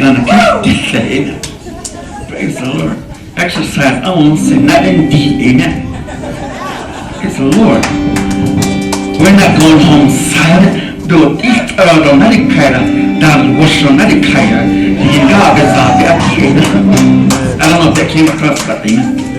gonna be saved. Praise the Lord. Exercise own sin, not indeed. Amen. Praise the Lord. We're not going home silent. Do it automatically. That was automatically. In God is our I don't know if that came across, but amen.